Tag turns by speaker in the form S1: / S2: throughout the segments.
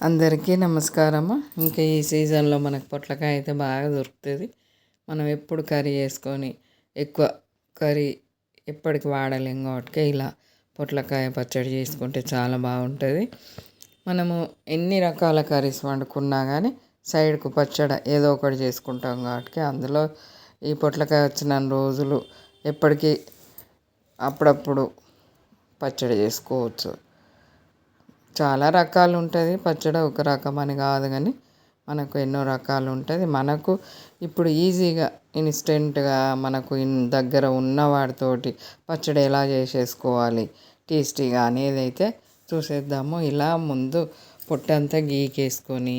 S1: అందరికీ నమస్కారము. ఇంకా ఈ సీజన్లో మనకు పొట్లకాయ అయితే బాగా దొరుకుతుంది. మనం ఎప్పుడు కర్రీ చేసుకొని ఎక్కువ కర్రీ ఎప్పటికి వాడలేం కాబట్టి ఇలా పొట్లకాయ పచ్చడి చేసుకుంటే చాలా బాగుంటుంది. మనము ఎన్ని రకాల కర్రీస్ వండుకున్నా కానీ సైడ్కు పచ్చడి ఏదో ఒకటి చేసుకుంటాం కాబట్టి అందులో ఈ పొట్లకాయ వచ్చిన రోజులు ఎప్పటికీ అప్పుడప్పుడు పచ్చడి చేసుకోవచ్చు. చాలా రకాలు ఉంటుంది పచ్చడి, ఒక రకం అని కాదు కానీ మనకు ఎన్నో రకాలు ఉంటుంది. మనకు ఇప్పుడు ఈజీగా ఇన్స్టెంట్గా మనకు దగ్గర ఉన్న వాటితోటి పచ్చడి ఎలా చేసేసుకోవాలి టేస్టీగా అనేది అయితే చూసేద్దాము. ఇలా ముందు పొట్టంతా గీకేసుకొని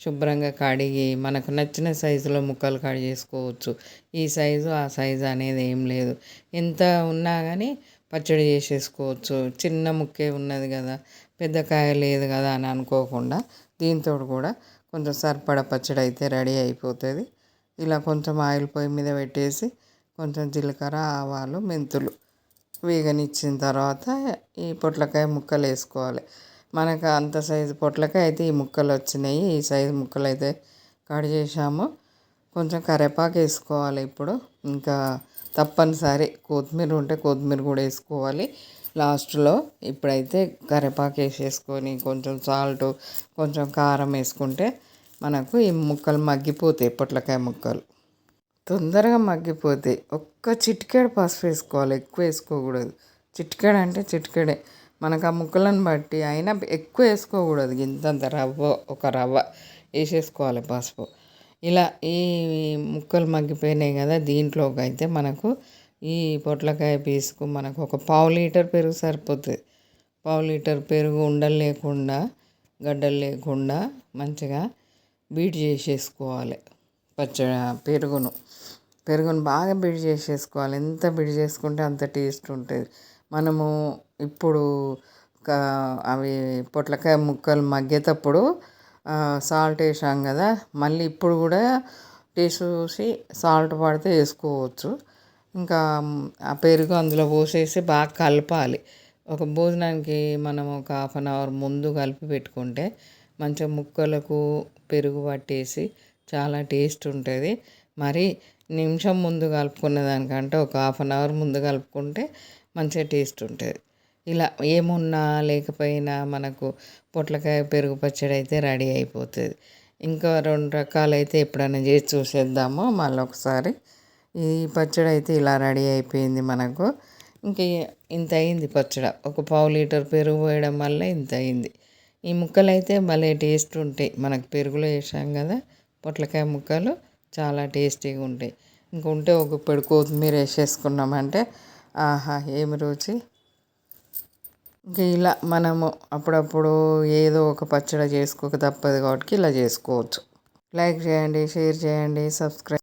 S1: శుభ్రంగా కడిగి మనకు నచ్చిన సైజులో ముక్కలు కట్ చేసుకోవచ్చు. ఈ సైజు ఆ సైజు అనేది ఏం లేదు, ఎంత ఉన్నా కానీ పచ్చడి చేసేసుకోవచ్చు. చిన్న ముక్కే ఉన్నది కదా, పెద్ద కాయ లేదు కదా అని అనుకోకుండా దీంతో కూడా కొంచెం సరిపడా పచ్చడి అయితే రెడీ అయిపోతుంది. ఇలా కొంచెం ఆయిల్ పొయ్యి మీద పెట్టేసి కొంచెం జీలకర్ర, ఆవాలు, మెంతులు వేగనిచ్చిన తర్వాత ఈ పొట్లకాయ ముక్కలు వేసుకోవాలి. మనకు అంత సైజు పొట్లకాయ అయితే ఈ ముక్కలు వచ్చినాయి. ఈ సైజు ముక్కలు అయితే కట్ చేసాము. కొంచెం కరివేపాకు వేసుకోవాలి. ఇప్పుడు ఇంకా తప్పనిసరి కొత్తిమీర ఉంటే కొత్తిమీర కూడా వేసుకోవాలి లాస్ట్లో. ఇప్పుడైతే కరివేపాకు వేసేసుకొని కొంచెం సాల్ట్, కొంచెం కారం వేసుకుంటే మనకు ఈ ముక్కలు మగ్గిపోతాయి. పొట్లకాయ ముక్కలు తొందరగా మగ్గిపోతాయి. ఒక్క చిటికెడు పసుపు వేసుకోవాలి, ఎక్కువ వేసుకోకూడదు. చిటికెడు అంటే చిటికెడే, మనకు ఆ ముక్కలను బట్టి. అయినా ఎక్కువ వేసుకోకూడదు, ఇంతంత రవ్వ, ఒక రవ్వ వేసేసుకోవాలి పసుపు. ఇలా ఈ ముక్కలు మగ్గిపోయినాయి కదా, దీంట్లోకి అయితే మనకు ఈ పొట్లకాయ పీసుకు మనకు ఒక పావు లీటర్ పెరుగు సరిపోతుంది. పావు లీటర్ పెరుగు ఉండలు లేకుండా, గడ్డలు లేకుండా మంచిగా బీట్ చేసేసుకోవాలి. పెరుగును బాగా బీట్ చేసేసుకోవాలి. ఎంత బీట్ చేసుకుంటే అంత టేస్ట్ ఉంటుంది. మనము ఇప్పుడు అవి పొట్లకాయ ముక్కలు మగ్గేటప్పుడు సాల్ట్ వేసాం కదా, మళ్ళీ ఇప్పుడు కూడా టేస్ట్ చూసి సాల్ట్ పడితే వేసుకోవచ్చు. ఇంకా ఆ పెరుగు అందులో పోసేసి బాగా కలపాలి. ఒక భోజనానికి మనం ఒక 1/2 అవర్ ముందు కలిపి పెట్టుకుంటే మంచిగా ముక్కలకు పెరుగు పట్టేసి చాలా టేస్ట్ ఉంటుంది. మరి నిమిషం ముందు కలుపుకున్న దానికంటే ఒక 1/2 అవర్ ముందు కలుపుకుంటే మంచిగా టేస్ట్ ఉంటుంది. ఇలా ఏమున్నా లేకపోయినా మనకు పొట్లకాయ పెరుగు పచ్చడి అయితే రెడీ అయిపోతుంది. ఇంకా 2 రకాలు అయితే ఎప్పుడైనా చేసి చూసేద్దాము మళ్ళీ ఒకసారి. ఈ పచ్చడి అయితే ఇలా రెడీ అయిపోయింది మనకు. ఇంక ఇంత అయింది పచ్చడి. ఒక పావు లీటర్ పెరుగు పోయడం వల్ల ఇంత అయింది. ఈ ముక్కలు అయితే భలే టేస్ట్ ఉంటాయి. మనకు పెరుగులో వేసాం కదా పొట్లకాయ ముక్కలు, చాలా టేస్టీగా ఉంటాయి. ఇంకుంటే ఒక పొడి కొత్తిమీర వేసేసుకున్నామంటే ఆహా ఏమి రుచి. ఇంక ఇలా మనము అప్పుడప్పుడు ఏదో ఒక పచ్చడి చేసుకోక తప్పదు కాబట్టి ఇలా చేసుకోవచ్చు. లైక్ చేయండి, షేర్ చేయండి, సబ్స్క్రైబ్.